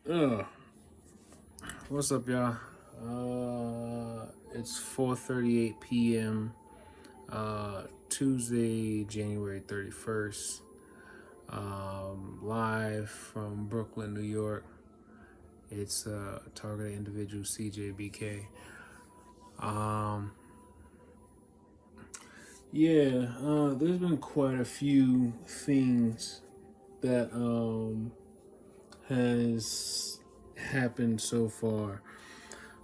Uh, what's up, y'all? It's 4:38 p.m. Tuesday, January 31st. Live from Brooklyn, New York. It's targeted individual CJBK. Um, there's been quite a few things that has happened so far.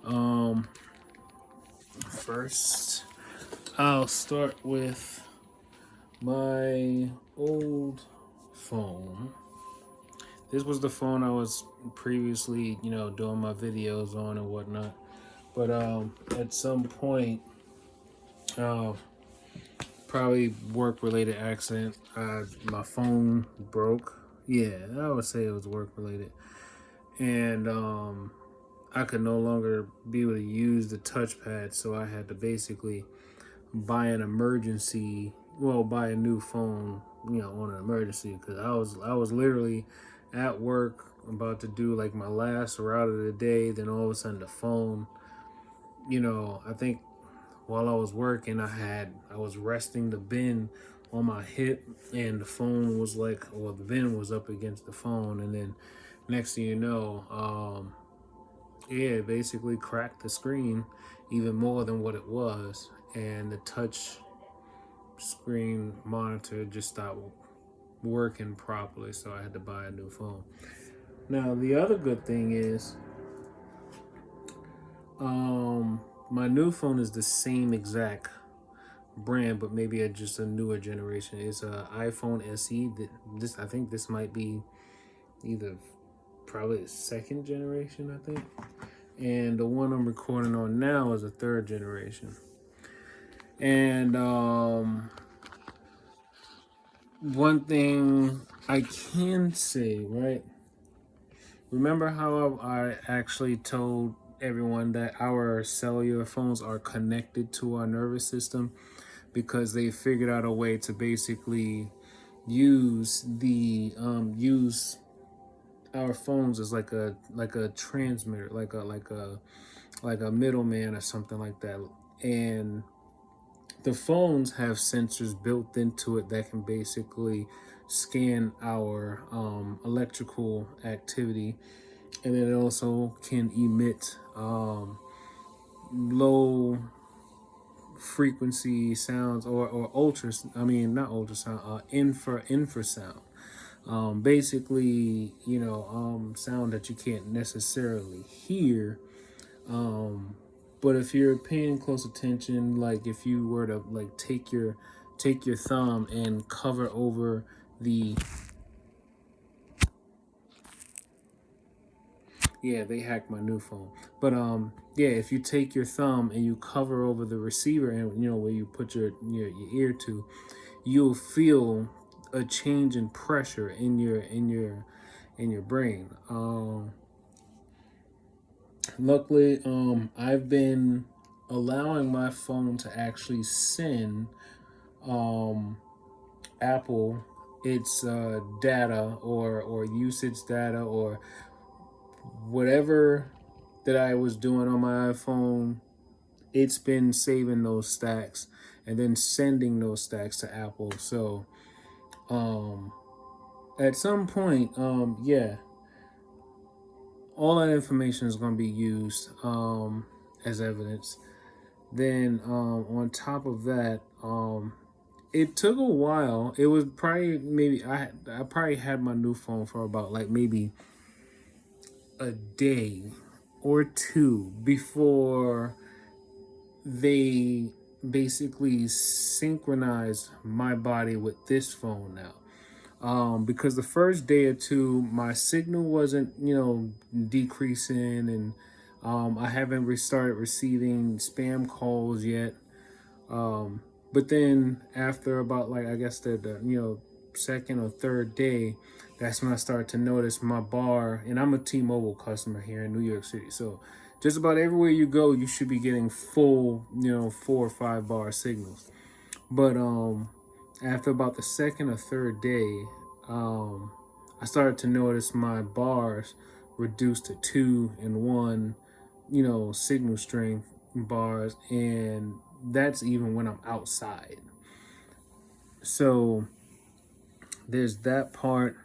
Um, First, I'll start with my old phone. This was the phone I was previously, doing my videos on and whatnot. But at some point, uh, probably work related accident, my phone broke. Yeah, I would say it was work related. And I could no longer be able to use the touchpad, so I had to basically buy an emergency, buy a new phone, on an emergency, because I was literally at work about to do like my last route of the day. Then all of a sudden the phone, I think while I was working, I was resting the bin on my hip, and the phone was the bin was up against the phone, and then next thing you know, it basically cracked the screen even more than what it was, and the touch screen monitor just stopped working properly, so I had to buy a new phone. Now, the other good thing is, my new phone is the same exact brand, but maybe just a newer generation. It's a iPhone SE. This I think this might be either probably a second generation, I think, and the one I'm recording on now is a third generation. And one thing I can say, right? Remember how I actually told everyone that our cellular phones are connected to our nervous system because they figured out a way to basically use our phones as like a transmitter, like a middleman or something like that. And the phones have sensors built into it that can basically scan our electrical activity, and then it also can emit low frequency sounds, or ultra, I mean not ultrasound, infrasound, basically, sound that you can't necessarily hear. But if you're paying close attention, like if you were to like take your thumb and cover over the yeah, they hacked my new phone. But if you take your thumb and you cover over the receiver, and where you put your ear to, you'll feel a change in pressure in your brain. Luckily, I've been allowing my phone to actually send um, Apple its data, or usage data, or whatever that I was doing on my iPhone. It's been saving those stacks and then sending those stacks to Apple. So um, at some point, all that information is going to be used as evidence. Then on top of that, it took a while. It was probably maybe I probably had my new phone for about like maybe a day or two before they basically synchronized my body with this phone now. Because the first day or two, my signal wasn't, decreasing, and I haven't restarted receiving spam calls yet. But then after about like I guess the second or third day, that's when I started to notice my bar. And I'm a T-Mobile customer here in New York City, so just about everywhere you go, you should be getting full 4 or 5 bar signals. But after about the second or third day, I started to notice my bars reduced to 2 and 1, signal strength bars, and that's even when I'm outside. So there's that part.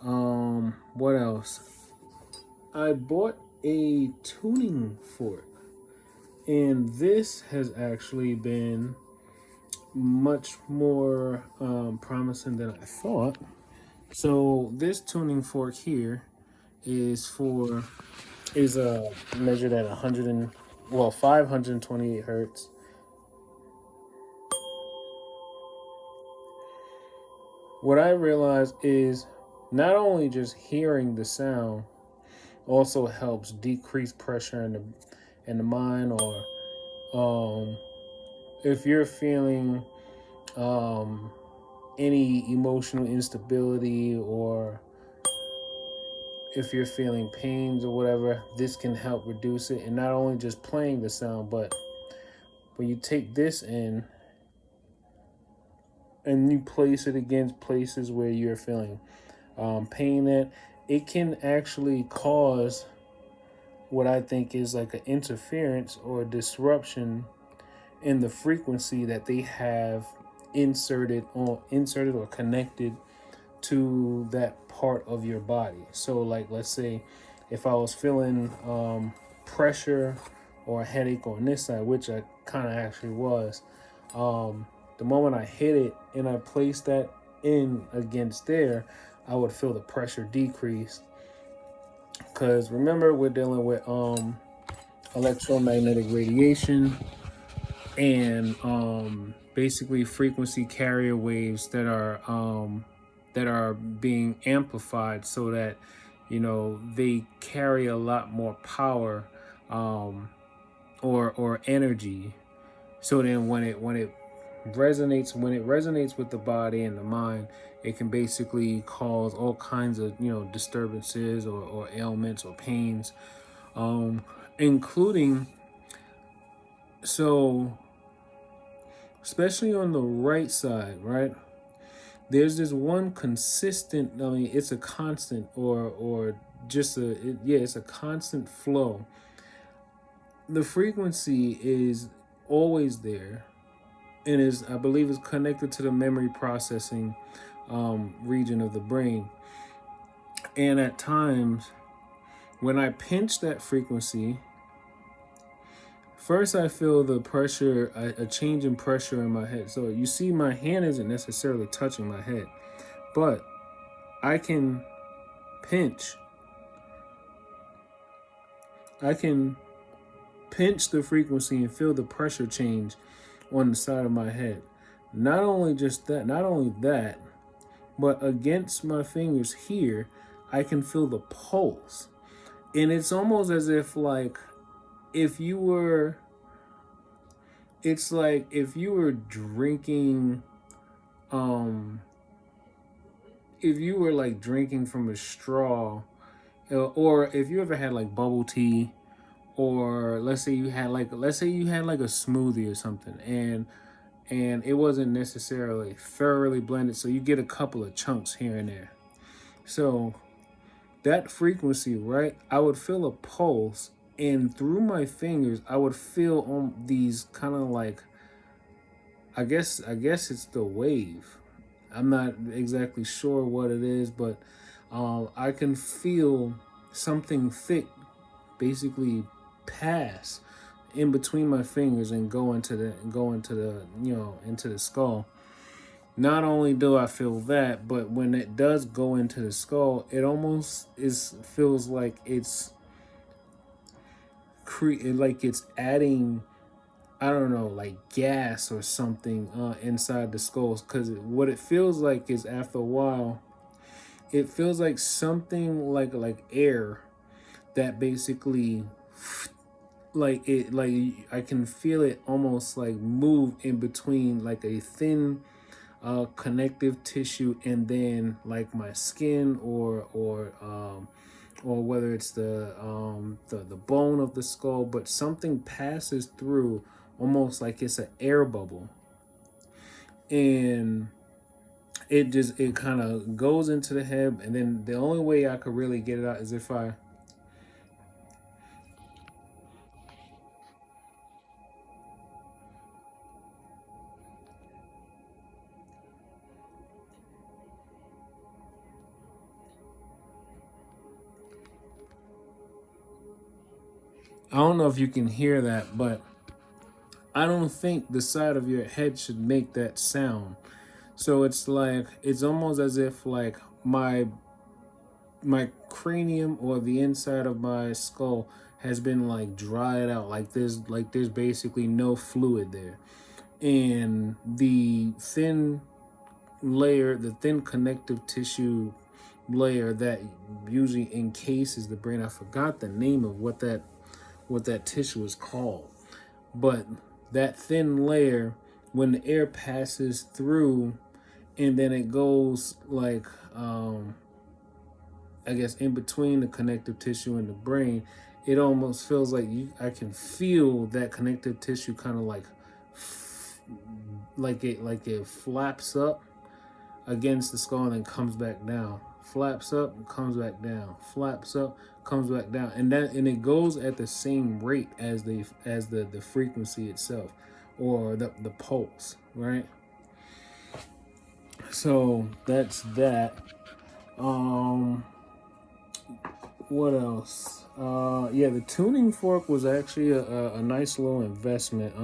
What else? I bought a tuning fork, and this has actually been much more promising than I thought. So this tuning fork here is measured at 528 hertz. What I realized is not only just hearing the sound also helps decrease pressure in the mind, or if you're feeling any emotional instability, or if you're feeling pains or whatever, this can help reduce it. And not only just playing the sound, but when you take this in and you place it against places where you're feeling pain at, it can actually cause what I think is like an interference or disruption in the frequency that they have inserted or connected to that part of your body. So like, let's say if I was feeling pressure or a headache on this side, which I kind of actually was, the moment I hit it and I placed that in against there, I would feel the pressure decrease. Because remember, we're dealing with electromagnetic radiation, and basically frequency carrier waves that are being amplified, so that they carry a lot more power, or energy. So then when it resonates with the body and the mind, it can basically cause all kinds of disturbances, or ailments or pains, including, so especially on the right side, right? There's this one consistent, I mean, it's a constant, or just it's a constant flow. The frequency is always there, and I believe is connected to the memory processing region of the brain. And at times, when I pinch that frequency, first I feel the pressure, a change in pressure in my head. So you see, my hand isn't necessarily touching my head, but I can pinch. I can pinch the frequency and feel the pressure change on the side of my head. Not only that, but against my fingers here, I can feel the pulse. And it's almost as if if you were drinking, if you were like drinking from a straw, or if you ever had like bubble tea, or let's say you had like a smoothie or something, and it wasn't necessarily thoroughly blended, so you get a couple of chunks here and there. So that frequency, right, I would feel a pulse, and through my fingers I would feel these kind of like, I guess it's the wave. I'm not exactly sure what it is, but I can feel something thick basically pass in between my fingers and go into the into the skull. Not only do I feel that, but when it does go into the skull, it almost feels like it's adding, I don't know, like gas or something inside the skulls. Because what it feels like is, after a while, it feels like something like air that basically, I can feel it almost like move in between like a thin connective tissue, and then like my skin, or whether it's the bone of the skull, but something passes through, almost like it's an air bubble, and it kind of goes into the head. And then the only way I could really get it out is if I I don't know if you can hear that, but I don't think the side of your head should make that sound. So it's like it's almost as if like my cranium or the inside of my skull has been like dried out. Like there's basically no fluid there. And the thin layer, the thin connective tissue layer that usually encases the brain. I forgot the name of what that tissue is called. But that thin layer, when the air passes through and then it goes like I guess in between the connective tissue and the brain, it almost feels like I can feel that connective tissue kind of like it flaps up against the skull and then comes back down. Flaps up and comes back down. Flaps up, comes back down. And it goes at the same rate as the frequency itself or the pulse, right? So that's that. Um what else? Yeah, the tuning fork was actually a nice little investment.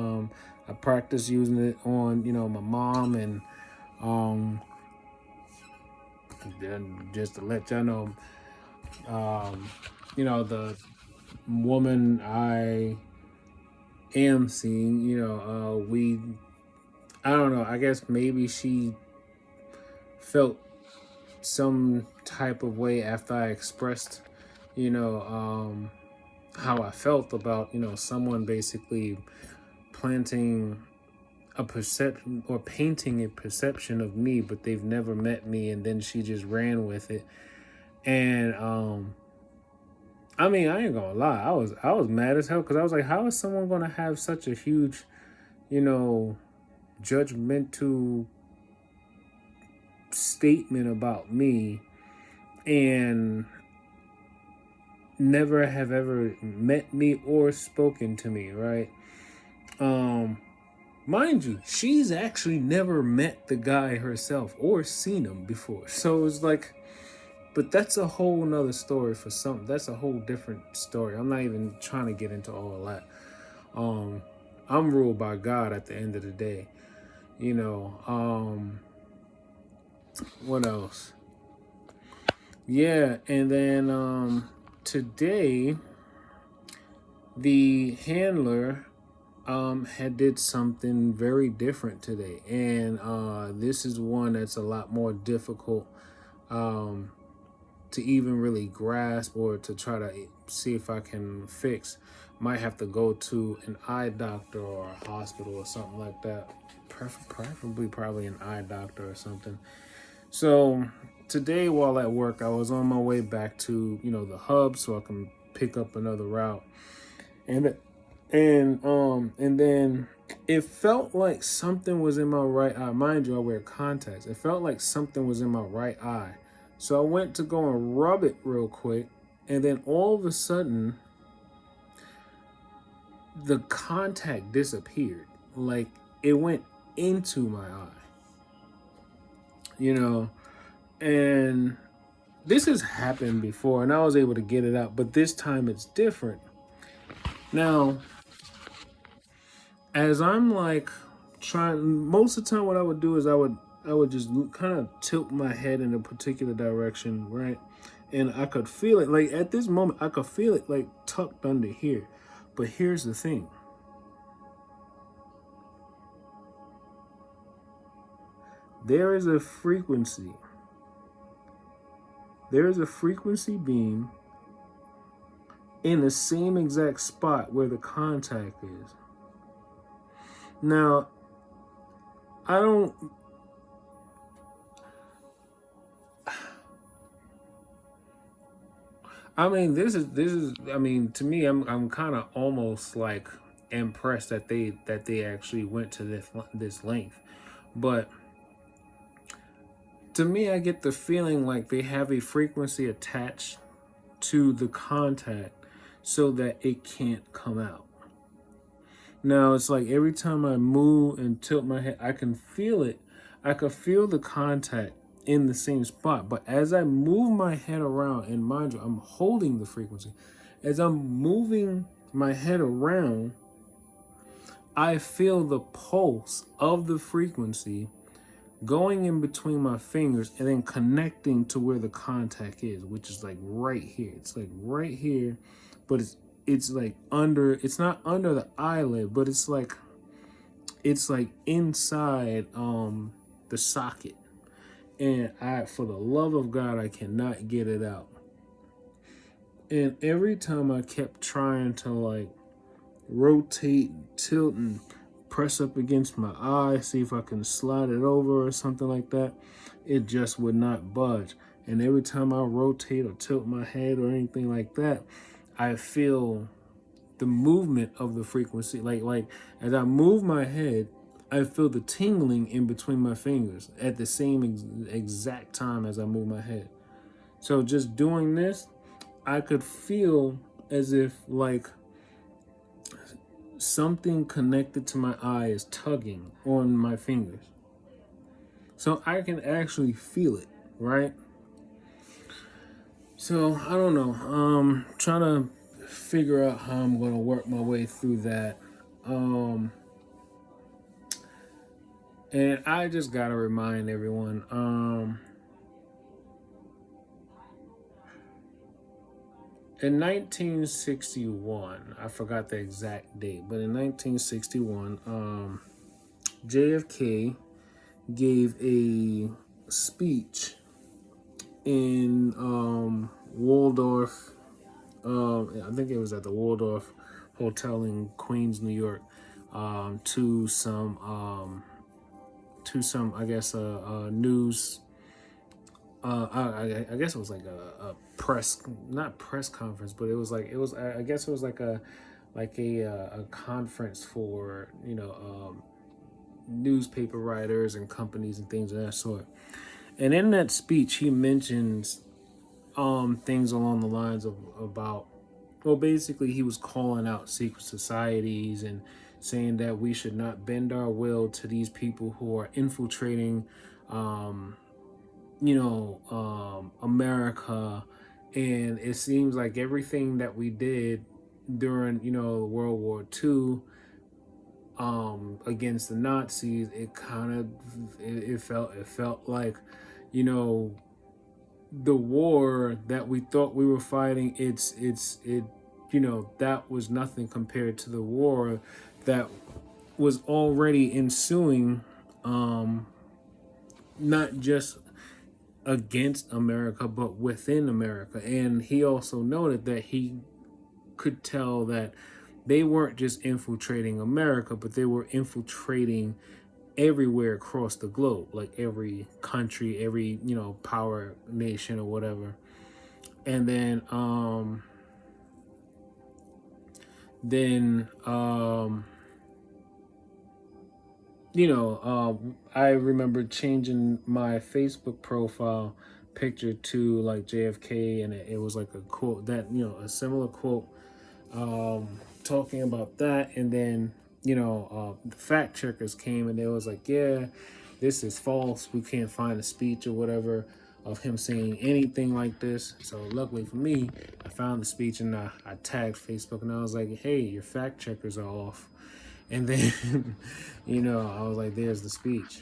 I practiced using it on, my mom, and um then just to let y'all know, the woman I am seeing, I don't know, I guess maybe she felt some type of way after I expressed, you know, um, how I felt about, someone basically planting a perception or painting a perception of me, but they've never met me, and then she just ran with it. And I mean, I ain't gonna lie, I was mad as hell because I was like, how is someone gonna have such a huge, you know, judgmental statement about me and never have ever met me or spoken to me, right? Um, Mind you, she's actually never met the guy herself or seen him before. So it's like, but that's a whole nother story for something. That's a whole different story. I'm not even trying to get into all of that. Um, I'm ruled by God at the end of the day. You know, what else? Yeah, and then today the handler had did something very different today, and this is one that's a lot more difficult um, to even really grasp or to try to see if I can fix. Might have to go to an eye doctor or a hospital or something like that. Preferably probably an eye doctor or something. So today while at work, I was on my way back to, the hub so I can pick up another route. And then it felt like something was in my right eye. Mind you, I wear contacts. It felt like something was in my right eye. So I went to go and rub it real quick, and then all of a sudden the contact disappeared. Like it went into my eye. You know, and this has happened before and I was able to get it out, but this time it's different. Now, as I'm like trying, most of the time what I would do is I would just kind of tilt my head in a particular direction, right? And I could feel it, like at this moment I could feel it like tucked under here. But here's the thing. There is a frequency. There is a frequency beam in the same exact spot where the contact is. Now, I don't. I mean, this is. I mean, to me, I'm kind of almost like impressed that they actually went to this length, but to me, I get the feeling like they have a frequency attached to the contact so that it can't come out. Now it's like every time I move and tilt my head, I can feel it. I can feel the contact in the same spot. But as I move my head around, and mind you, I'm holding the frequency. As I'm moving my head around, I feel the pulse of the frequency going in between my fingers and then connecting to where the contact is, which is like right here. It's like right here, but it's like under, it's not under the eyelid, but it's like inside the socket. And for the love of God, I cannot get it out. And every time I kept trying to like rotate, tilt, and press up against my eye, see if I can slide it over or something like that, it just would not budge. And every time I rotate or tilt my head or anything like that, I feel the movement of the frequency. Like as I move my head, I feel the tingling in between my fingers at the same exact time as I move my head. So just doing this, I could feel as if like something connected to my eye is tugging on my fingers. So I can actually feel it, right? So I don't know. Trying to figure out how I'm gonna work my way through that. And I just gotta remind everyone, in 1961, I forgot the exact date, but in 1961, JFK gave a speech in Waldorf. I think it was at the Waldorf Hotel in Queens, New York, to some, I guess, news. I guess it was like a press, not press conference, but it was like I guess it was like a conference for newspaper writers and companies and things of that sort. And in that speech, he mentions things along the lines of about, well, basically he was calling out secret societies and saying that we should not bend our will to these people who are infiltrating America. And it seems like everything that we did during World War II against the Nazis, it felt like the war that we thought we were fighting, that was nothing compared to the war that was already ensuing, not just against America but within America. And he also noted that he could tell that they weren't just infiltrating America, but they were infiltrating everywhere across the globe, like every country, every power nation or whatever. And then I remember changing my Facebook profile picture to like JFK, and it was like a quote that a similar quote talking about that. And then the fact checkers came and they was like, yeah, this is false, we can't find a speech or whatever of him saying anything like this. So luckily for me, I found the speech and I tagged Facebook and I was like, hey, your fact checkers are off. And then I was like, there's the speech.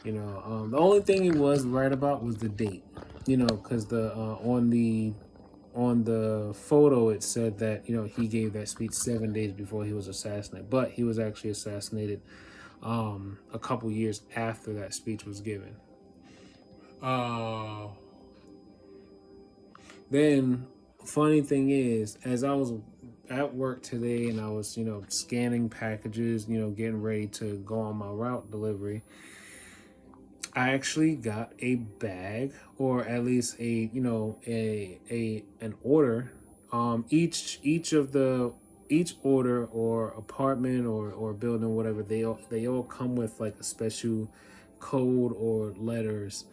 The only thing he was right about was the date, because the on the photo it said that he gave that speech 7 days before he was assassinated, but he was actually assassinated a couple years after that speech was given. Then funny thing is, as I was at work today and I was scanning packages, getting ready to go on my route delivery, I actually got a bag, or at least an order. Each order or apartment or building, whatever, they all come with like a special code or letters,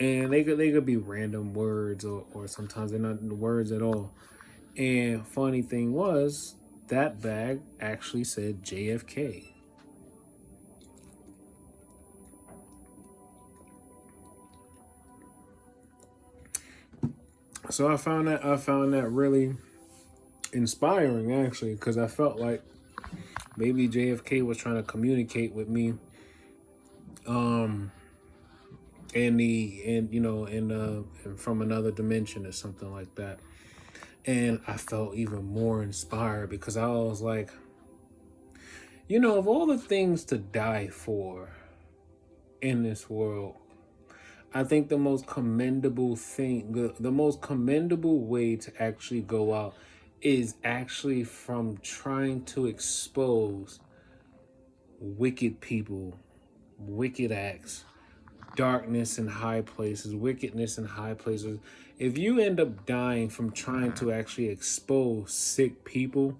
and they could be random words, or sometimes they're not words at all. And funny thing was, that bag actually said JFK. So I found that really inspiring, actually, because I felt like maybe JFK was trying to communicate with me, um, and from another dimension or something like that. And I felt even more inspired because I was like, of all the things to die for in this world, I think the most commendable thing, the most commendable way to actually go out is actually from trying to expose wicked people, wicked acts, darkness in high places, wickedness in high places. If you end up dying from trying to actually expose sick people,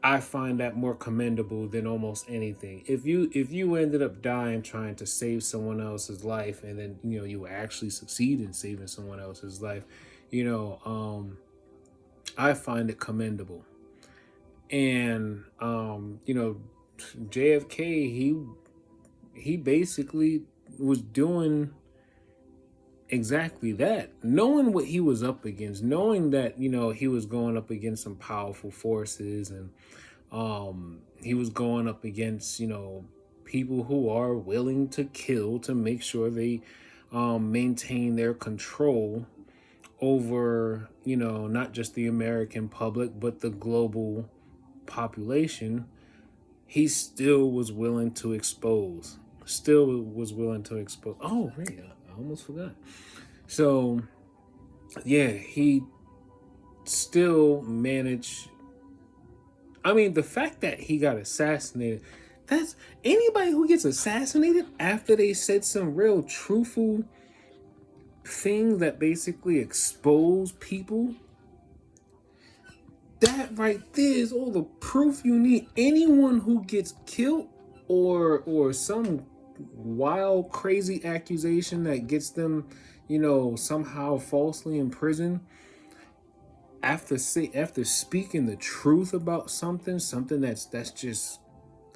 I find that more commendable than almost anything. If you ended up dying trying to save someone else's life, and then you actually succeed in saving someone else's life, you know, I find it commendable. And JFK, he basically was doing exactly that, knowing what he was up against, knowing that he was going up against some powerful forces, and he was going up against people who are willing to kill to make sure they maintain their control over not just the American public but the global population. He still was willing to expose, oh right, I almost forgot. So yeah, he still managed. I mean, the fact that he got assassinated, that's anybody who gets assassinated after they said some real truthful thing that basically expose people, that right there is all the proof you need. Anyone who gets killed or some wild crazy accusation that gets them somehow falsely in prison after speaking the truth about something that's just,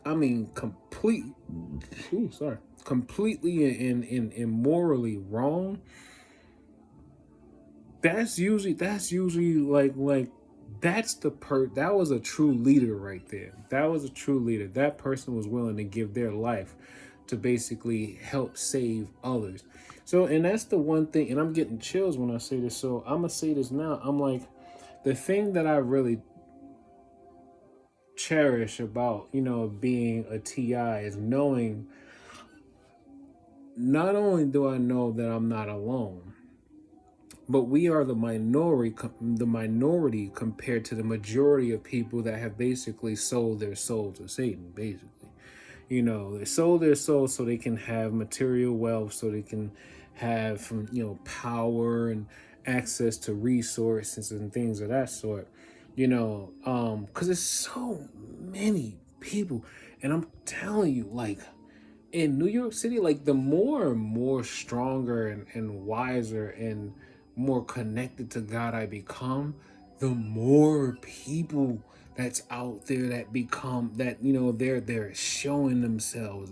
I mean, completely and immorally wrong. That's usually like that was a true leader right there. That was a true leader. That person was willing to give their life to basically help save others. So, and that's the one thing, and I'm getting chills when I say this. So I'm gonna say this now. I'm like, the thing that I really cherish about being a TI is knowing, not only do I know that I'm not alone, but we are the minority compared to the majority of people that have basically sold their soul to Satan. Basically, they sold their soul so they can have material wealth, so they can have from power and access to resources and things of that sort. Because there's so many people, and I'm telling you, like, in New York City, like, the more and more stronger and wiser and more connected to God I become, the more people that's out there that become that, they're showing themselves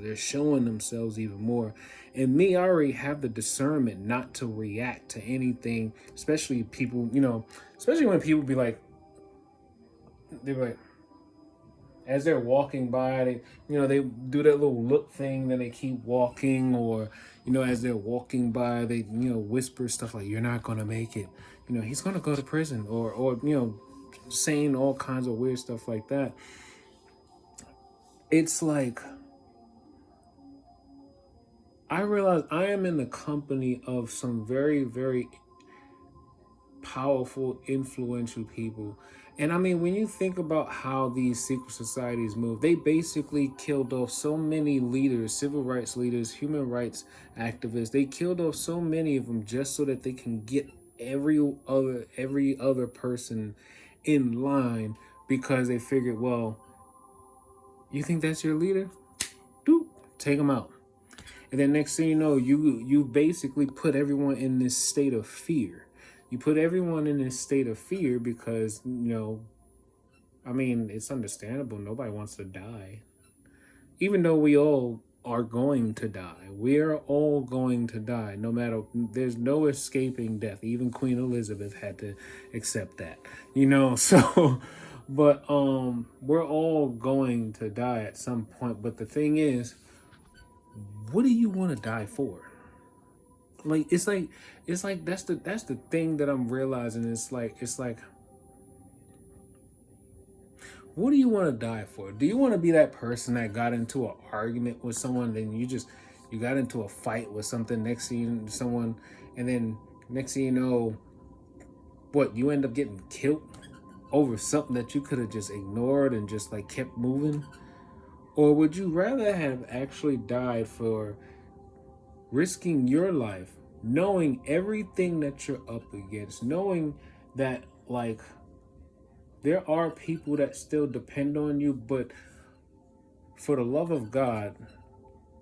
even more. And me, I already have the discernment not to react to anything, especially people, especially when people be like, they're like, as they're walking by, they do that little look thing, then they keep walking, or as they're walking by, they whisper stuff like, "You're not gonna make it," "He's gonna go to prison," or saying all kinds of weird stuff like that. It's like, I realize I am in the company of some very, very powerful, influential people. And I mean, when you think about how these secret societies move, they basically killed off so many leaders, civil rights leaders, human rights activists. They killed off so many of them just so that they can get every other person in line, because they figured, well, you think that's your leader? Doop, take them out. And then next thing you know, you basically put everyone in this state of fear. You put everyone in this state of fear because, I mean, it's understandable. Nobody wants to die. Even though we all are going to die. We are all going to die. No matter, there's no escaping death. Even Queen Elizabeth had to accept that. So but we're all going to die at some point. But the thing is, what do you want to die for? Like it's like that's the thing that I'm realizing. It's like what do you want to die for? Do you want to be that person that got into an argument with someone, then you got into a fight with something next to you, someone, and then next thing you know, what, you end up getting killed over something that you could have just ignored and just like kept moving? Or would you rather have actually died for risking your life, knowing everything that you're up against, knowing that like there are people that still depend on you, but for the love of God,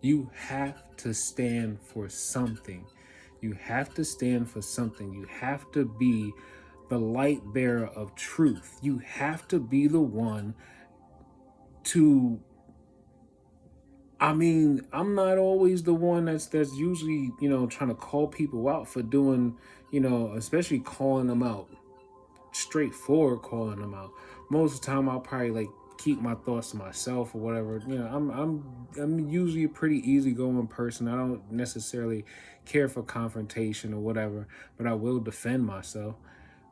you have to stand for something. You have to stand for something. You have to be the light bearer of truth. You have to be the one to, I mean, I'm not always the one that's usually, trying to call people out for doing, especially calling them out, straightforward calling them out. Most of the time I'll probably like keep my thoughts to myself or whatever. I'm usually a pretty easygoing person. I don't necessarily care for confrontation or whatever, but I will defend myself.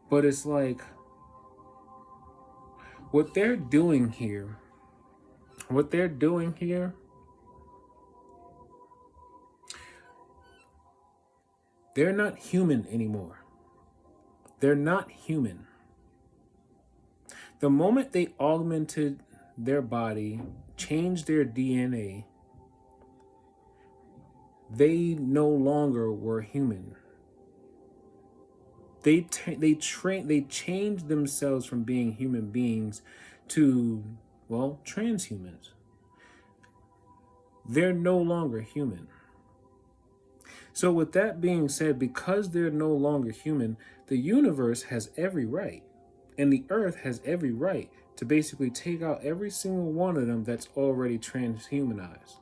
But it's like what they're doing here, what they're doing here, they're not human anymore. They're not human. The moment they augmented their body, changed their DNA, they no longer were human. They changed themselves from being human beings to, well, transhumans. They're no longer human. So with that being said, because they're no longer human, the universe has every right, and the earth has every right to basically take out every single one of them that's already transhumanized.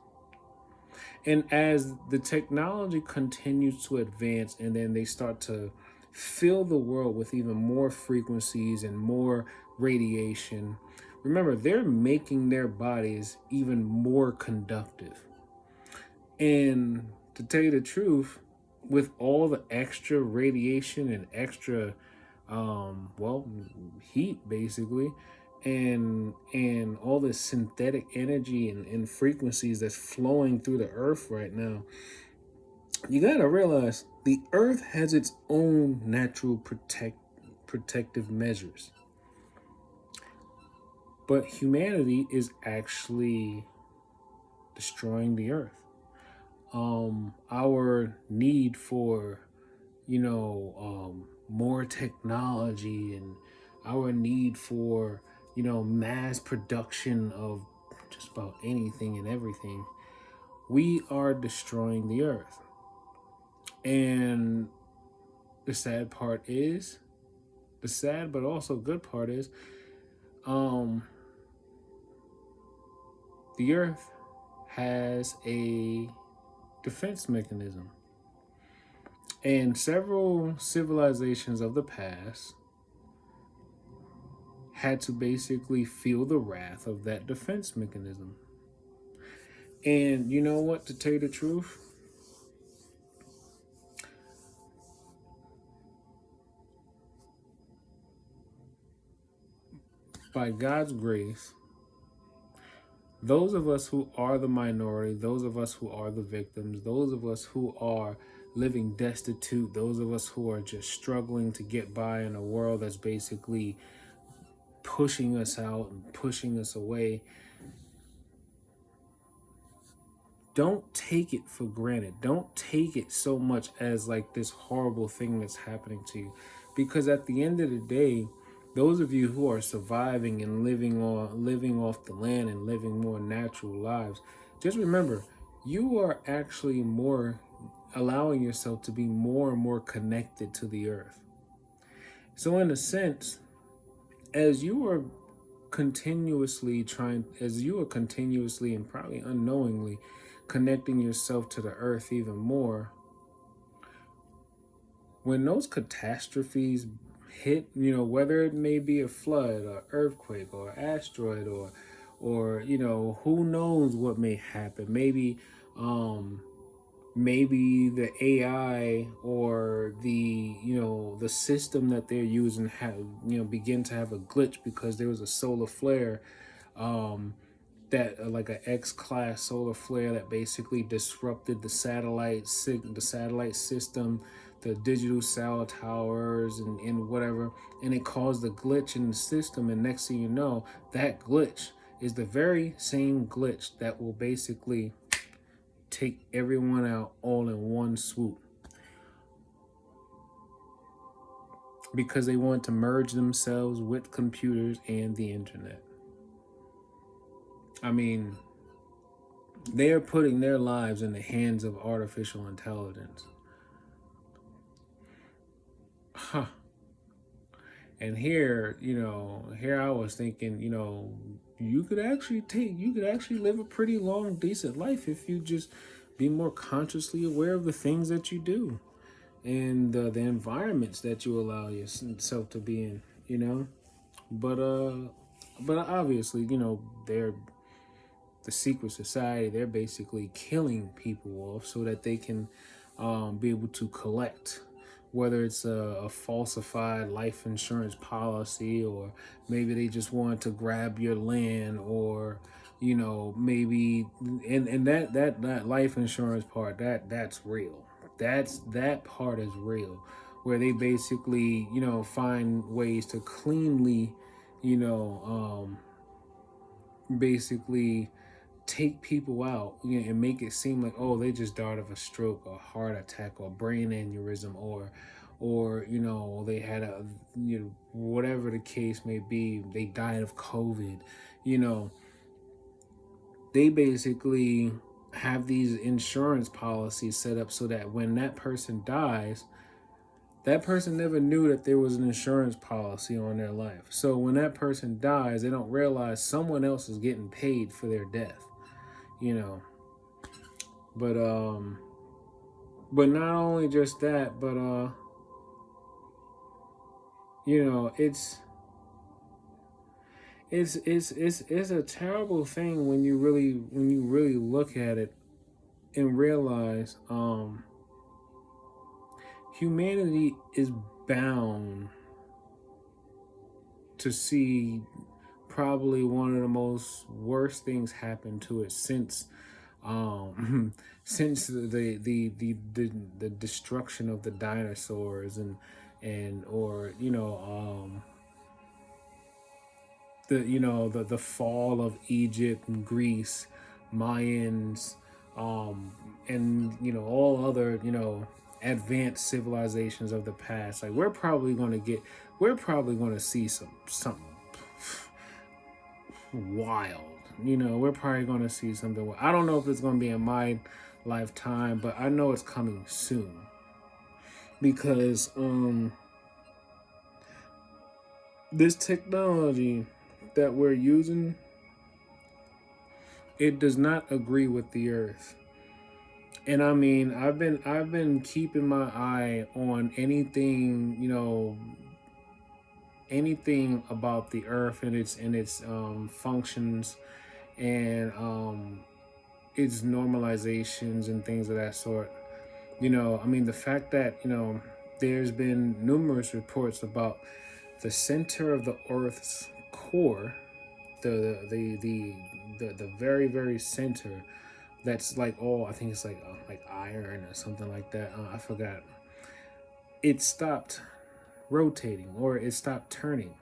And as the technology continues to advance and then they start to fill the world with even more frequencies and more radiation, remember, they're making their bodies even more conductive. And to tell you the truth, with all the extra radiation and extra, well, heat basically, and all this synthetic energy and frequencies that's flowing through the earth right now, you gotta realize the earth has its own natural protective measures, but humanity is actually destroying the earth. Our need for more technology, and our need for mass production of just about anything and everything, we are destroying the earth. And the sad part is, the sad but also good part is, the earth has a defense mechanism. And several civilizations of the past had to basically feel the wrath of that defense mechanism. And you know what, to tell you the truth, by God's grace, those of us who are the minority, those of us who are the victims, those of us who are living destitute, those of us who are just struggling to get by in a world that's basically pushing us out and pushing us away, don't take it for granted. Don't take it so much as like this horrible thing that's happening to you. Because at the end of the day, those of you who are surviving and living off the land and living more natural lives, just remember, you are actually more allowing yourself to be more and more connected to the earth. So in a sense, as you are continuously and probably unknowingly connecting yourself to the earth even more, when those catastrophes hit, whether it may be a flood or earthquake or asteroid or who knows what may happen. Maybe the AI or the system that they're using have begin to have a glitch because there was a solar flare, um, that like a X-class solar flare that basically disrupted the satellite system, the digital cell towers and whatever, and it caused a glitch in the system. And next thing you know, that glitch is the very same glitch that will basically take everyone out all in one swoop, because they want to merge themselves with computers and the internet. I mean, they are putting their lives in the hands of artificial intelligence. Huh. And here I was thinking, you could actually live a pretty long, decent life if you just be more consciously aware of the things that you do and the environments that you allow yourself to be in, But obviously, they're the secret society. They're basically killing people off so that they can be able to collect, whether it's a falsified life insurance policy, or maybe they just want to grab your land, or maybe and that life insurance part, that's real. That part is real, where they basically find ways to cleanly you know basically take people out, and make it seem like, oh, they just died of a stroke or heart attack or brain aneurysm, or they had a whatever the case may be, they died of COVID. you know they basically have these insurance policies set up so that when that person dies, that person never knew that there was an insurance policy on their life. So when that person dies, they don't realize someone else is getting paid for their death. you know but but not only just that, but it's it's a terrible thing when you really look at it and realize humanity is bound to see probably one of the most worst things happen to it since since the destruction of the dinosaurs, and or the fall of Egypt and Greece, Mayans, and all other advanced civilizations of the past. Like we're probably going to see something wild. We're probably going to see something. I don't know if it's going to be in my lifetime, but I know it's coming soon, because this technology that we're using, it does not agree with the earth. And I mean, I've been keeping my eye on anything about the earth and its functions, and its normalizations and things of that sort. I mean, the fact that there's been numerous reports about the center of the earth's core, the very, very center, that's like, I think it's like iron or something like that. I forgot. It stopped rotating, or it stopped turning.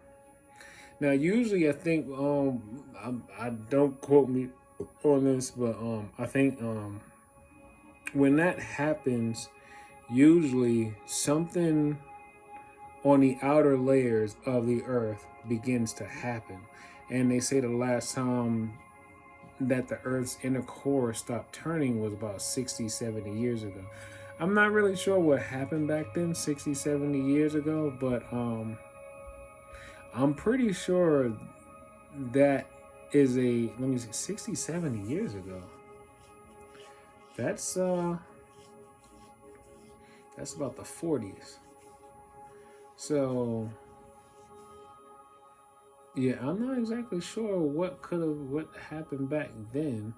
Now, usually, I think I don't quote me on this, but I think when that happens, usually something on the outer layers of the earth begins to happen. And they say the last time that the earth's inner core stopped turning was about 60, 70 years ago. I'm not really sure what happened back then, 60, 70 years ago, but I'm pretty sure that is let me see, 60, 70 years ago. That's about the 40s. So yeah, I'm not exactly sure what happened back then.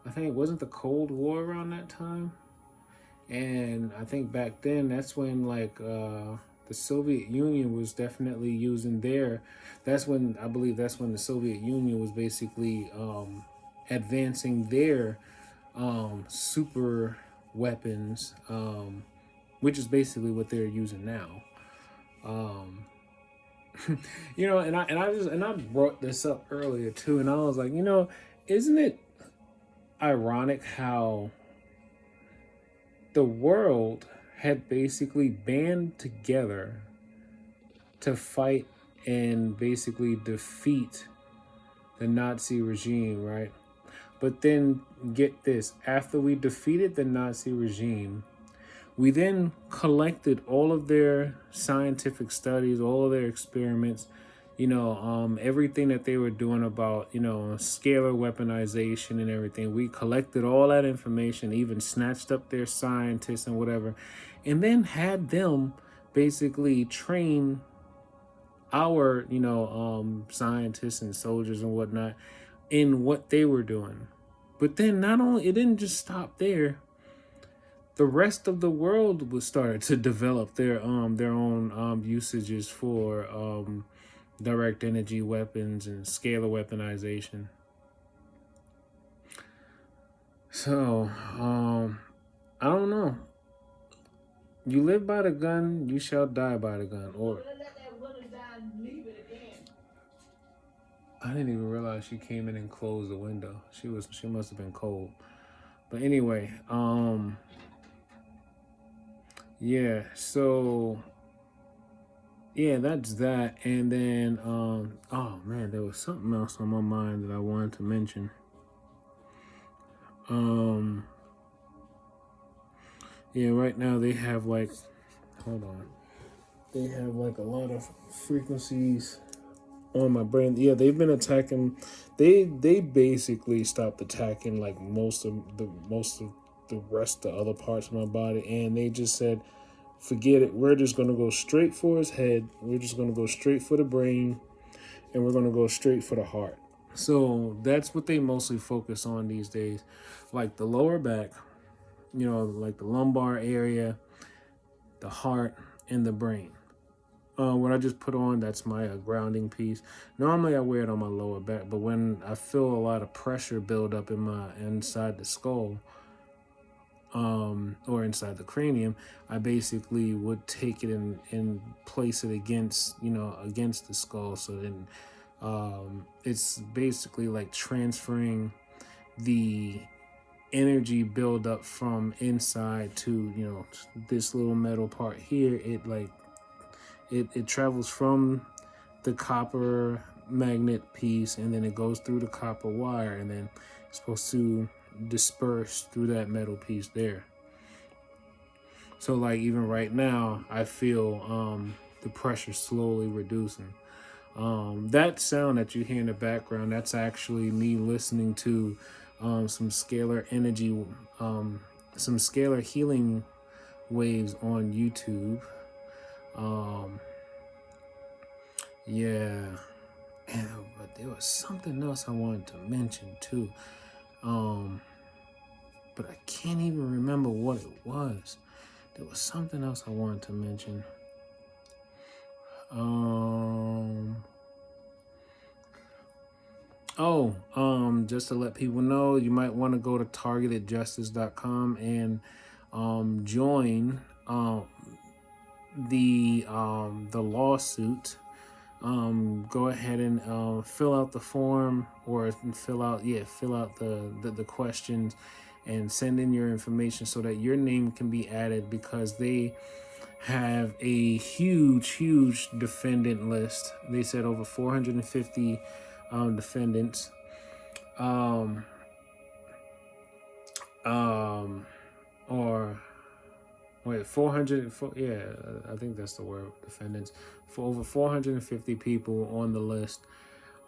I think it wasn't the Cold War around that time. And I think back then that's when the Soviet Union was definitely using their. That's when I believe that's when the Soviet Union was basically advancing their super weapons, which is basically what they're using now. Um, and I brought this up earlier too, and I was like, isn't it ironic how the world had basically band together to fight and basically defeat the Nazi regime, right? But then get this, after we defeated the Nazi regime, we then collected all of their scientific studies, all of their experiments, everything that they were doing about, scalar weaponization and everything. We collected all that information, even snatched up their scientists and whatever, and then had them basically train our, scientists and soldiers and whatnot in what they were doing. But then not only, it didn't just stop there. The rest of the world was started to develop their own usages for direct energy weapons and scalar weaponization. So I don't know. You live by the gun, you shall die by the gun. Or I didn't even realize she came in and closed the window. She must have been cold. But anyway, yeah, so yeah, that's that. And then oh man, there was something else on my mind that I wanted to mention. Yeah, right now they have hold on. They have a lot of frequencies on my brain. Yeah, they've been attacking. They basically stopped attacking most of the rest of the other parts of my body, and they just said, forget it. We're just gonna go straight for his head. We're just gonna go straight for the brain, and we're gonna go straight for the heart. So that's what they mostly focus on these days, like the lower back, like the lumbar area, the heart, and the brain. What I just put on, that's my grounding piece. Normally I wear it on my lower back, but when I feel a lot of pressure build up inside the skull, or inside the cranium, I basically would take it and place it against the skull. So then it's basically like transferring the energy build up from inside to this little metal part here. It travels from the copper magnet piece, and then it goes through the copper wire, and then it's supposed to disperse through that metal piece there. So even right now, I feel the pressure slowly reducing. That sound that you hear in the background, that's actually me listening to some scalar energy, some scalar healing waves on YouTube. Yeah, but there was something else I wanted to mention too, but I can't even remember what it was. There was something else I wanted to mention. Just to let people know, you might want to go to targetedjustice.com and join the lawsuit. Go ahead and fill out the form, or fill out the questions, and send in your information so that your name can be added, because they have a huge defendant list. They said over 450 defendants. Or wait, 400, yeah, I think that's the word, defendants, for over 450 people on the list.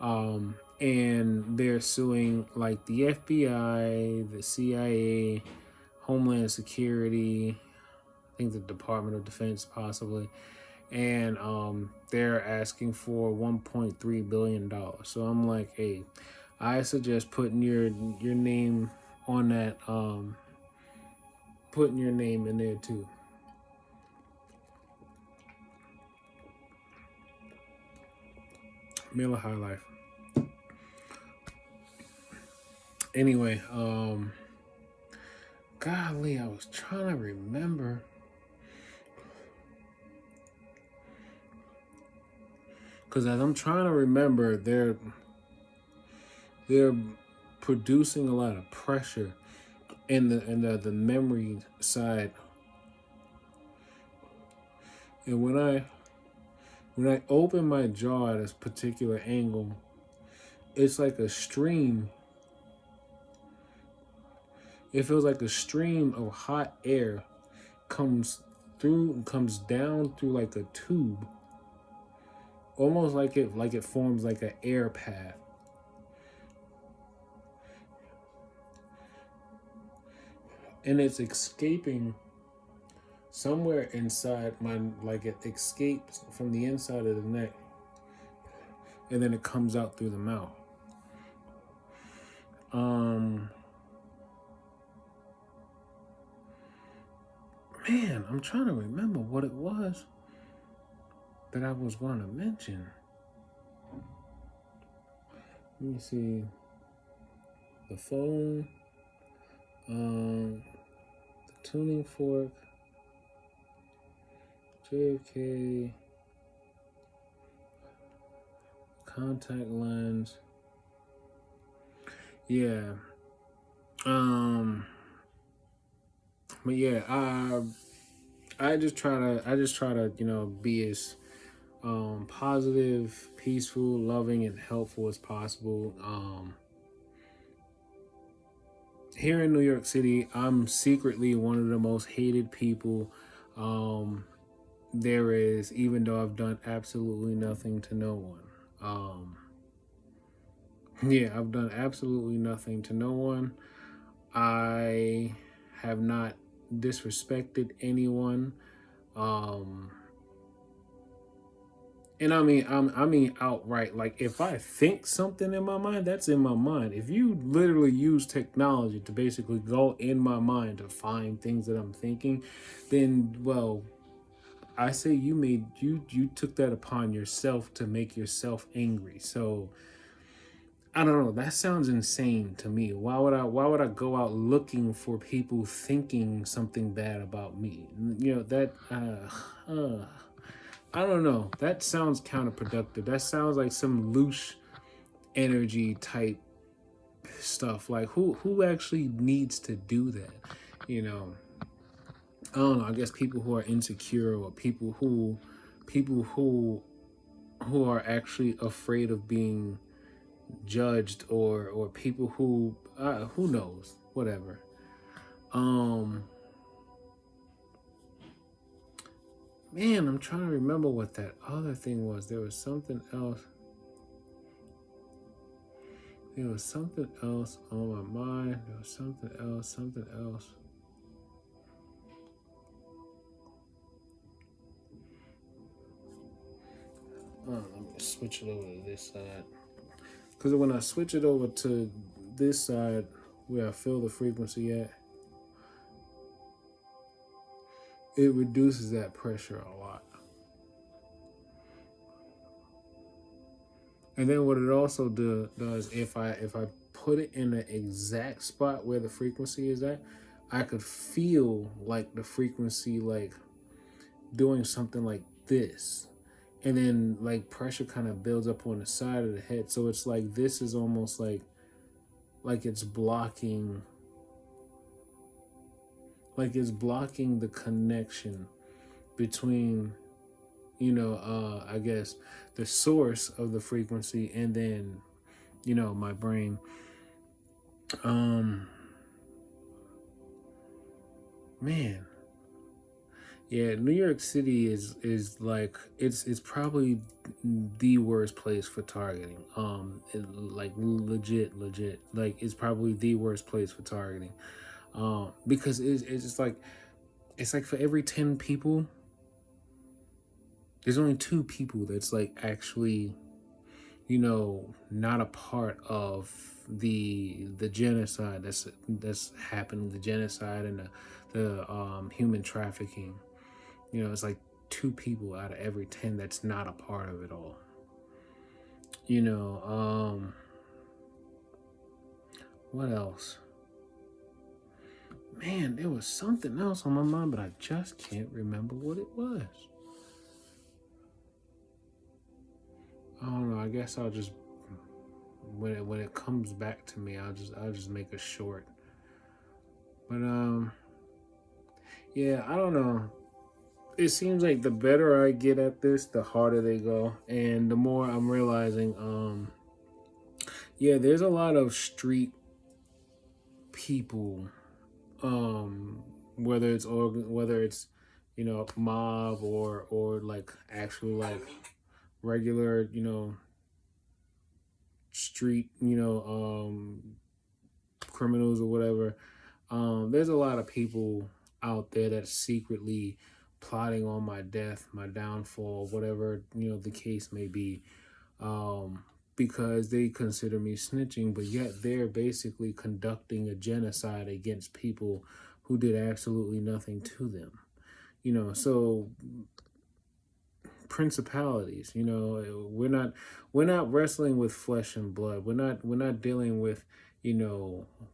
And they're suing the FBI, the CIA, Homeland Security, I think the Department of Defense possibly, and they're asking for $1.3 billion. So I'm like, hey, I suggest putting your name on that, putting your name in there too. Miller High Life. Anyway, golly, I was trying to remember. Because as I'm trying to remember, they're producing a lot of pressure in the memory side. And when I open my jaw at a particular angle, it's like a stream. It feels like a stream of hot air comes down through like a tube. Almost like it forms like an air path. And it's escaping somewhere inside like it escapes from the inside of the neck. And then it comes out through the mouth. Man, I'm trying to remember what it was that I was going to mention. Let me see. The phone, the tuning fork, JFK, contact lens. Yeah. But yeah, I just try to be as positive, peaceful, loving, and helpful as possible. Here in New York City, I'm secretly one of the most hated people there is, even though I've done absolutely nothing to no one. Yeah, I've done absolutely nothing to no one. I have not disrespected anyone. And I mean outright, like if I think something in my mind, that's in my mind. If you literally use technology to basically go in my mind to find things that I'm thinking, then, well, I say you took that upon yourself to make yourself angry. So I don't know. That sounds insane to me. Why would I go out looking for people thinking something bad about me? You know that. I don't know. That sounds counterproductive. That sounds like some loose energy type stuff. Like who actually needs to do that? You know. I don't know. I guess people who are insecure or people who are actually afraid of being judged or people who knows, whatever. Man, I'm trying to remember what that other thing was. There was something else on my mind. There was something else. Let me switch it over to this side. Because when I switch it over to this side, where I feel the frequency at, it reduces that pressure a lot. And then what it also does, if I put it in the exact spot where the frequency is at, I could feel like the frequency like doing something like this. And then like pressure kind of builds up on the side of the head. So it's like this is almost like it's blocking the connection between, I guess the source of the frequency and then, my brain. Man. Yeah, New York City is like it's probably the worst place for targeting. Like legit. Like it's probably the worst place for targeting. Because it's like for every 10 people, there's only 2 people that's like actually, not a part of the genocide that's happened, the genocide and the human trafficking. It's like 2 people out of every 10 that's not a part of it all. You know, what else? Man, there was something else on my mind, but I just can't remember what it was. I don't know. I guess I'll just when it comes back to me, I'll just make a short. But yeah, I don't know. It seems like the better I get at this, the harder they go, and the more I'm realizing, yeah, there's a lot of street people, whether it's mob or like actual like regular street criminals or whatever. There's a lot of people out there that secretly plotting on my death, my downfall, whatever the case may be, because they consider me snitching, but yet they're basically conducting a genocide against people who did absolutely nothing to them. So principalities, we're not wrestling with flesh and blood. We're not dealing with,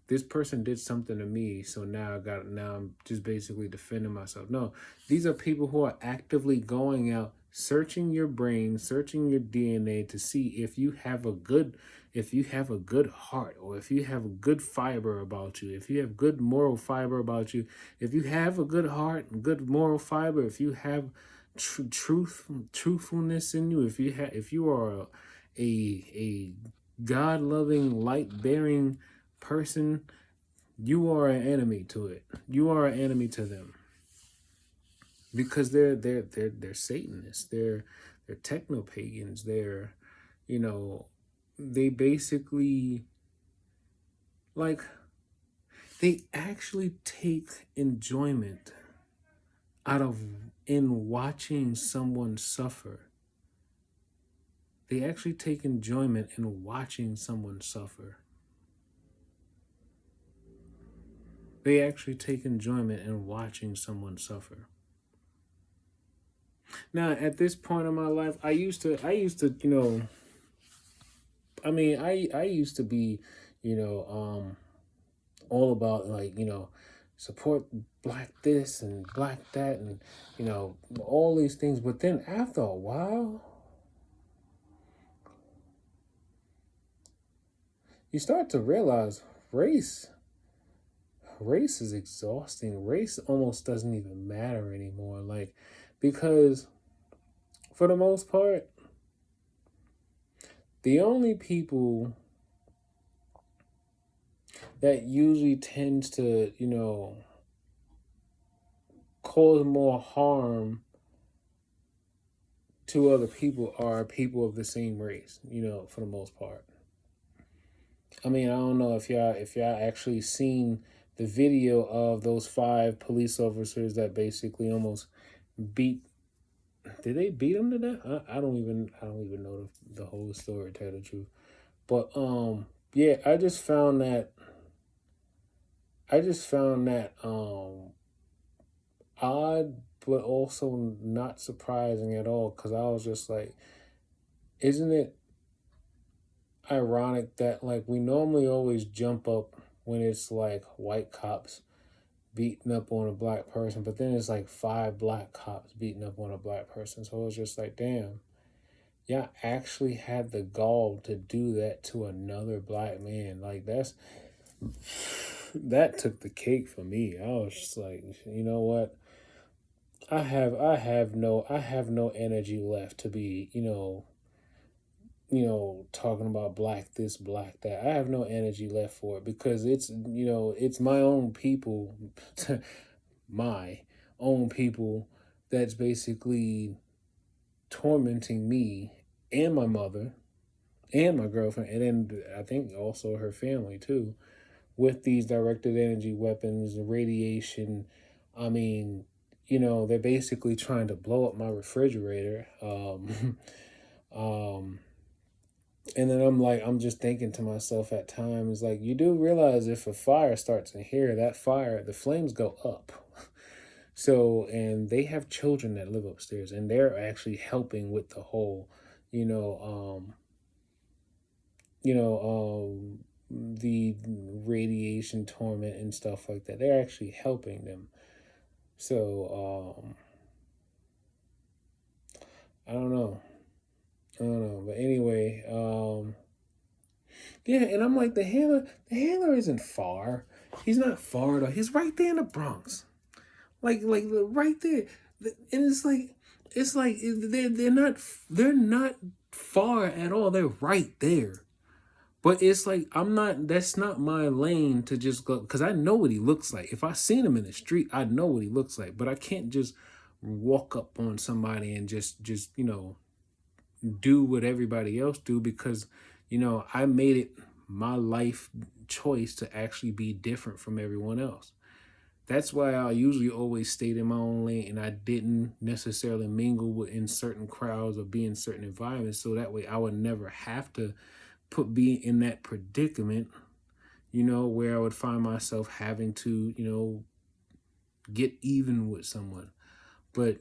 this person did something to me, so now I'm just basically defending myself. No, these are people who are actively going out, searching your brain, searching your DNA to see if you have a good heart, or if you have a good fiber about you, if you have good moral fiber about you, if you have a good heart and good moral fiber, if you have truthfulness in you, if you are a God loving, light bearing person, you are an enemy to it. You are an enemy to them, because they're Satanists. They're techno pagans. You know, they basically, like, they actually take enjoyment out of in watching someone suffer. They actually take enjoyment in watching someone suffer. They actually take enjoyment in watching someone suffer. Now, at this point in my life, I used to, I used to be, all about, like, support black this and black that, and, all these things. But then after a while, you start to realize race is exhausting. Race almost doesn't even matter anymore. Like, because for the most part, the only people that usually tends to, cause more harm to other people are people of the same race, for the most part. I mean, I don't know if y'all actually seen the video of those 5 police officers that basically almost beat. Did they beat them to death? I don't even know the whole story, to tell the truth. But yeah, I just found that odd, but also not surprising at all, because I was just like, isn't it ironic that, like, we normally always jump up when it's like white cops beating up on a black person, but then it's like 5 black cops beating up on a black person. So it was just like, damn, y'all actually had the gall to do that to another black man. Like, that took the cake for me. I was just like, you know what? I have no energy left to be, talking about black this, black that. I have no energy left for it, because it's my own people, my own people, that's basically tormenting me and my mother and my girlfriend, and then I think also her family too. with these directed energy weapons, the radiation. I mean, they're basically trying to blow up my refrigerator. Um, and then I'm just thinking to myself at times, like, you do realize if a fire starts in here, that fire, the flames go up. So, and they have children that live upstairs, and they're actually helping with the whole, you know, you know, the radiation torment and stuff like that. They're actually helping them. So, I don't know. I don't know. But anyway, yeah, and I'm like, the handler isn't far. He's not far though. He's right there in the Bronx. Right there. And it's like they're not far at all. They're right there. But it's like that's not my lane to just go, because I know what he looks like. If I seen him in the street, I know what he looks like. But I can't just walk up on somebody and just do what everybody else do, because I made it my life choice to actually be different from everyone else. That's why I usually always stayed in my own lane, and I didn't necessarily mingle with in certain crowds or be in certain environments, so that way I would never have to be in that predicament, where I would find myself having to, get even with someone. But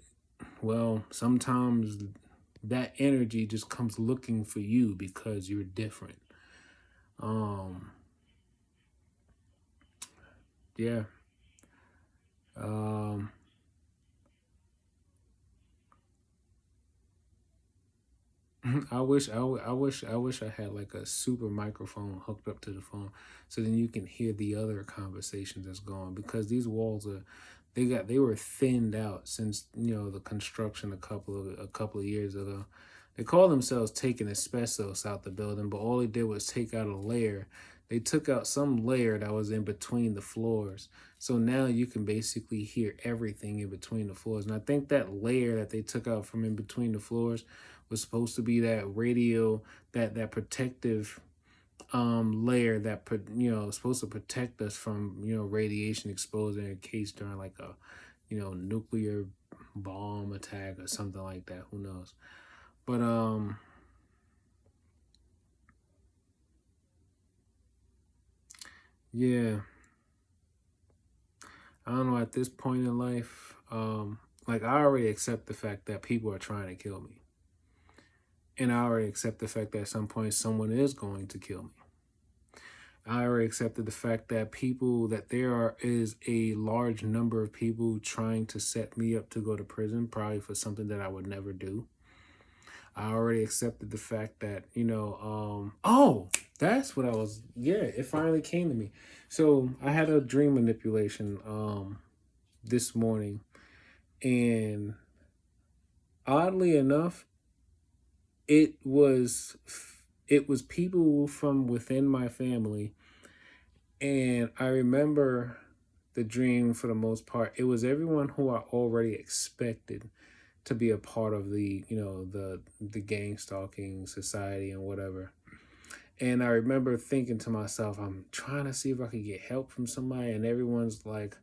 well, sometimes that energy just comes looking for you because you're different. Um yeah. Um I wish I had like a super microphone hooked up to the phone, so then you can hear the other conversations that's going, because these walls are they were thinned out since the construction a couple of years ago. They call themselves taking asbestos out the building, but all they did was take out a layer. They took out some layer that was in between the floors. So now you can basically hear everything in between the floors. And I think that layer that they took out from in between the floors was supposed to be that radio, that protective layer that supposed to protect us from radiation exposure in case during like a nuclear bomb attack or something like that. Who knows? But yeah, I don't know, at this point in life, like, I already accept the fact that people are trying to kill me, and I already accept the fact that at some point someone is going to kill me. I already accepted the fact that is a large number of people trying to set me up to go to prison, probably for something that I would never do. I already accepted the fact that, oh, that's what I was, yeah, it finally came to me. So I had a dream manipulation this morning, and oddly enough, it was it was people from within my family. And I remember the dream for the most part. It was everyone who I already expected to be a part of the gang stalking society and whatever. And I remember thinking to myself, I'm trying to see if I could get help from somebody, and everyone's like,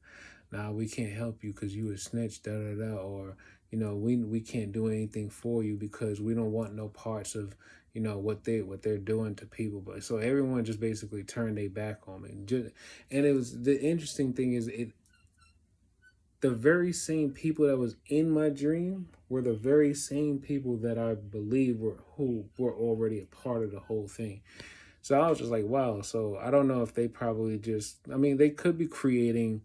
"Nah, we can't help you because you a snitch, da da da," or we can't do anything for you because we don't want no parts of what they're doing to people. But so everyone just basically turned their back on me. And it was, the interesting thing is, the very same people that was in my dream were the very same people that I believe were already a part of the whole thing. So I was just like, wow. So I don't know if they probably just, I mean, they could be creating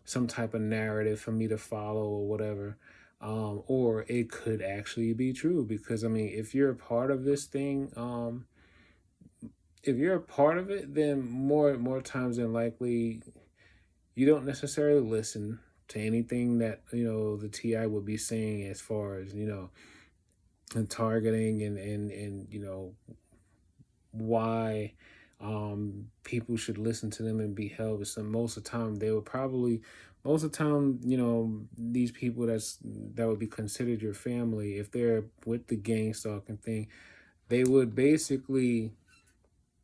some type of narrative for me to follow or whatever. Or it could actually be true, because I mean, if you're a part of this thing, if you're a part of it, then more times than likely, you don't necessarily listen to anything that the TI would be saying, as far as and targeting, and why people should listen to them and be held. So most of the time they would probably most of the time, these people that would be considered your family, if they're with the gang stalking thing, they would basically,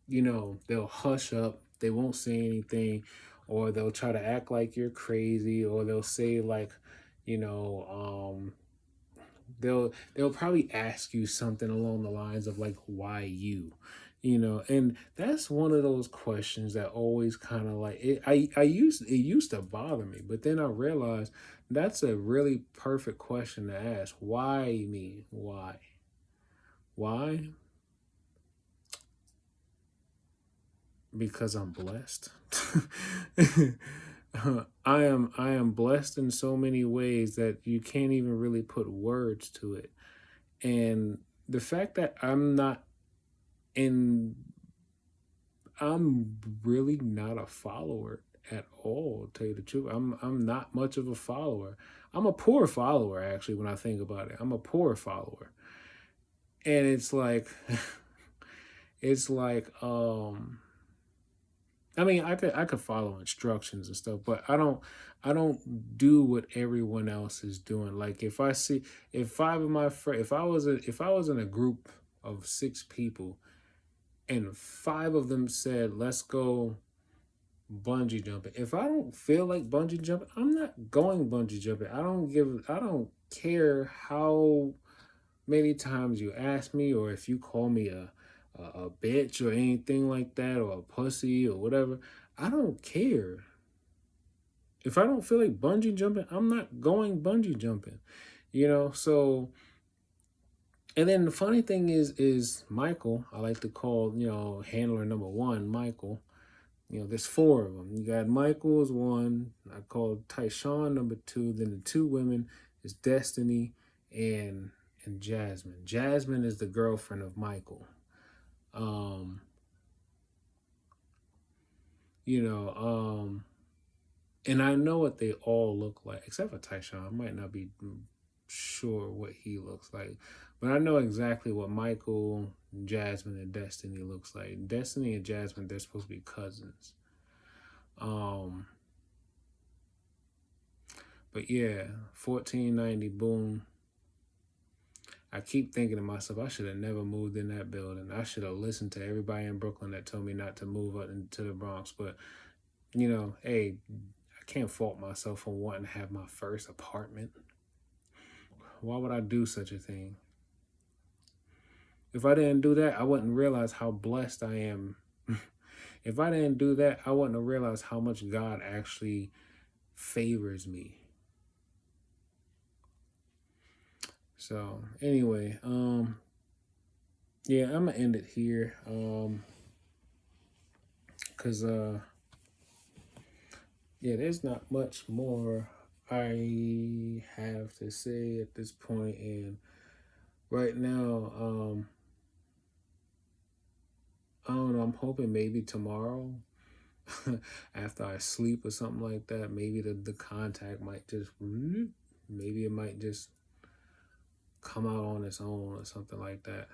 they'll hush up, they won't say anything, or they'll try to act like you're crazy, or they'll say like, you know, they'll probably ask you something along the lines of like, why you, and that's one of those questions that always kind of like it used to bother me, but then I realized that's a really perfect question to ask. Why me? Why? Because I'm blessed. I am blessed in so many ways that you can't even really put words to it. And the fact that in I'm really not a follower at all, to tell you the truth. I'm not much of a follower. I'm a poor follower actually when I think about it. I'm a poor follower. And it's like it's like I mean, I could follow instructions and stuff, but I don't do what everyone else is doing. Like if five of my friends, if I was in a group of six people and five of them said, "Let's go bungee jumping." If I don't feel like bungee jumping, I'm not going bungee jumping. I don't care how many times you ask me, or if you call me a bitch or anything like that, or a pussy or whatever. I don't care. If I don't feel like bungee jumping, I'm not going bungee jumping. So and then the funny thing is Michael, I like to call, handler number one, Michael. There's four of them. You got Michael as one. I called Tyshawn number two. Then the two women is Destiny and Jasmine. Jasmine is the girlfriend of Michael. Um, you know, and I know what they all look like, except for Tyshawn. I might not be sure what he looks like, but I know exactly what Michael, Jasmine, and Destiny looks like. Destiny and Jasmine, they're supposed to be cousins. Um, but yeah, 1490, boom. I keep thinking to myself, I should have never moved in that building. I should have listened to everybody in Brooklyn that told me not to move up into the Bronx. But, hey, I can't fault myself for wanting to have my first apartment. Why would I do such a thing? If I didn't do that, I wouldn't realize how blessed I am. If I didn't do that, I wouldn't have realized how much God actually favors me. So anyway, yeah, I'm gonna end it here. Cause yeah, there's not much more I have to say at this point. And right now, I don't know, I'm hoping maybe tomorrow after I sleep or something like that, maybe the contact might just maybe it might just come out on its own or something like that.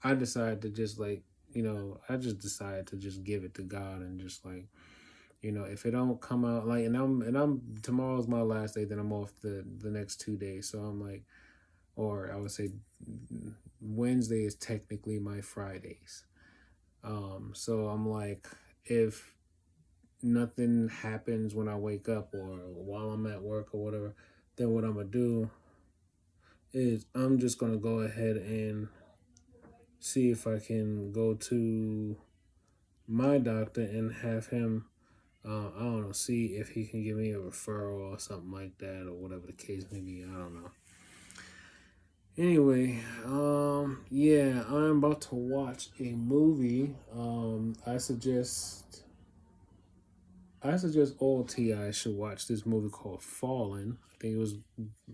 I decided to just like, I just decided to just give it to God and just like, if it don't come out like, and I'm tomorrow's my last day, then I'm off the next 2 days. So I'm like, or I would say Wednesday is technically my Fridays. So I'm like, if nothing happens when I wake up or while I'm at work or whatever, then what I'm gonna do is I'm just gonna go ahead and see if I can go to my doctor and have him, I don't know, see if he can give me a referral or something like that, or whatever the case may be. I don't know. Anyway, yeah, I'm about to watch a movie. I suggest all TI should watch this movie called Fallen. I think it was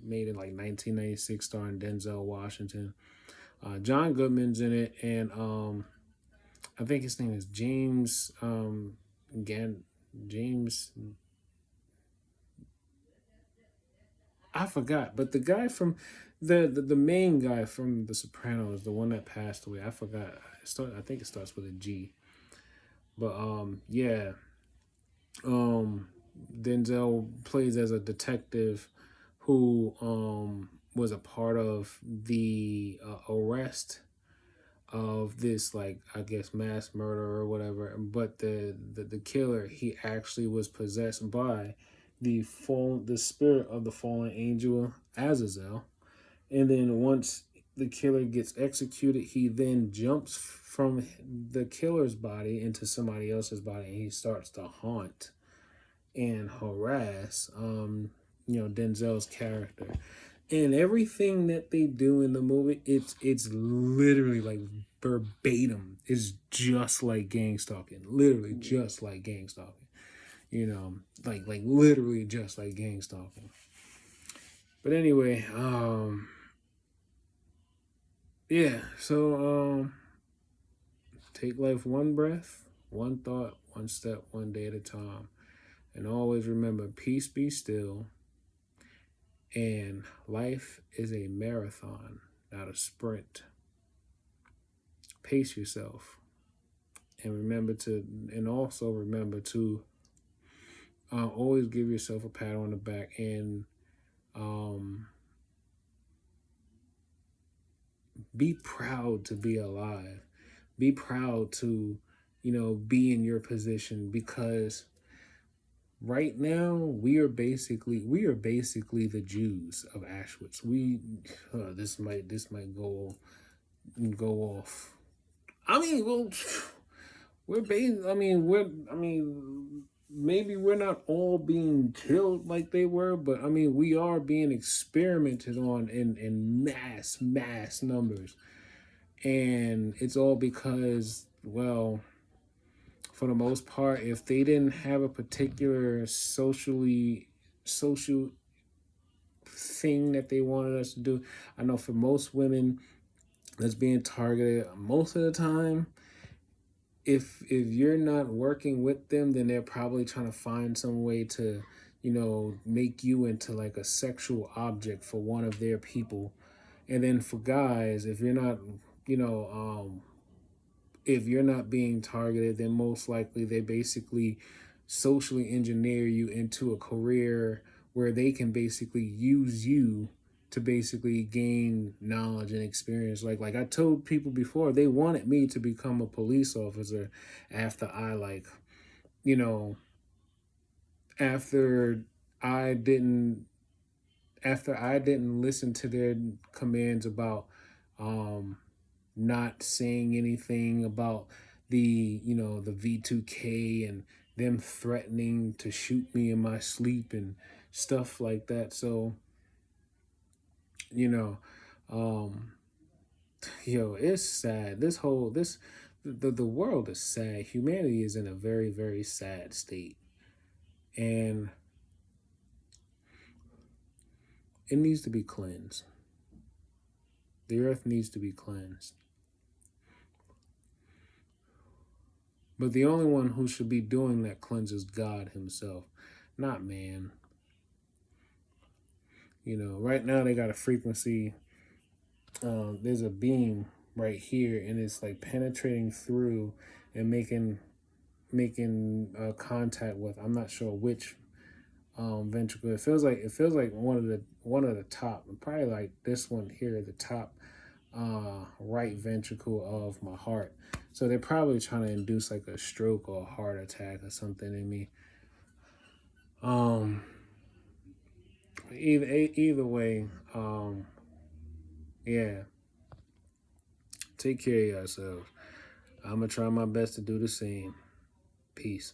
made in like 1996, starring Denzel Washington. John Goodman's in it, and I think his name is James James. I forgot, but the guy from the main guy from The Sopranos, the one that passed away. I forgot. I think it starts with a G. But yeah, um, Denzel plays as a detective who was a part of the arrest of this, like, I guess mass murder or whatever. But the killer, he actually was possessed by the spirit of the fallen angel Azazel. And then once the killer gets executed, he then jumps from the killer's body into somebody else's body, and he starts to haunt and harass Denzel's character. And everything that they do in the movie, it's literally like verbatim. It's just like gang stalking. Literally just like gang stalking. Like literally just like gang stalking. But anyway, yeah, so take life one breath, one thought, one step, one day at a time. And always remember, peace be still. And life is a marathon, not a sprint. Pace yourself. And also remember to always give yourself a pat on the back, and be proud to be alive. Be proud to, be in your position, because right now we are basically the Jews of Auschwitz. This might go off. I mean, well, maybe we're not all being killed like they were, but I mean, we are being experimented on in mass numbers. And it's all because, well, for the most part, if they didn't have a particular social thing that they wanted us to do, I know for most women that's being targeted, most of the time, if you're not working with them, then they're probably trying to find some way to, make you into like a sexual object for one of their people. And then for guys, if you're not, if you're not being targeted, then most likely they basically socially engineer you into a career where they can basically use you to basically gain knowledge and experience. Like I told people before, they wanted me to become a police officer after I you know, after I didn't listen to their commands about not saying anything about the V2K, and them threatening to shoot me in my sleep and stuff like that. So, you know, um, it's sad. The world is sad. Humanity is in a very, very sad state. And it needs to be cleansed. The earth needs to be cleansed. But the only one who should be doing that cleanse is God himself, not man. Right now they got a frequency. There's a beam right here, and it's like penetrating through and making contact with, I'm not sure which ventricle. It feels like one of the top, probably like this one here, the top right ventricle of my heart. So they're probably trying to induce like a stroke or a heart attack or something in me. Either way, yeah. Take care of yourselves. I'm gonna try my best to do the same. Peace.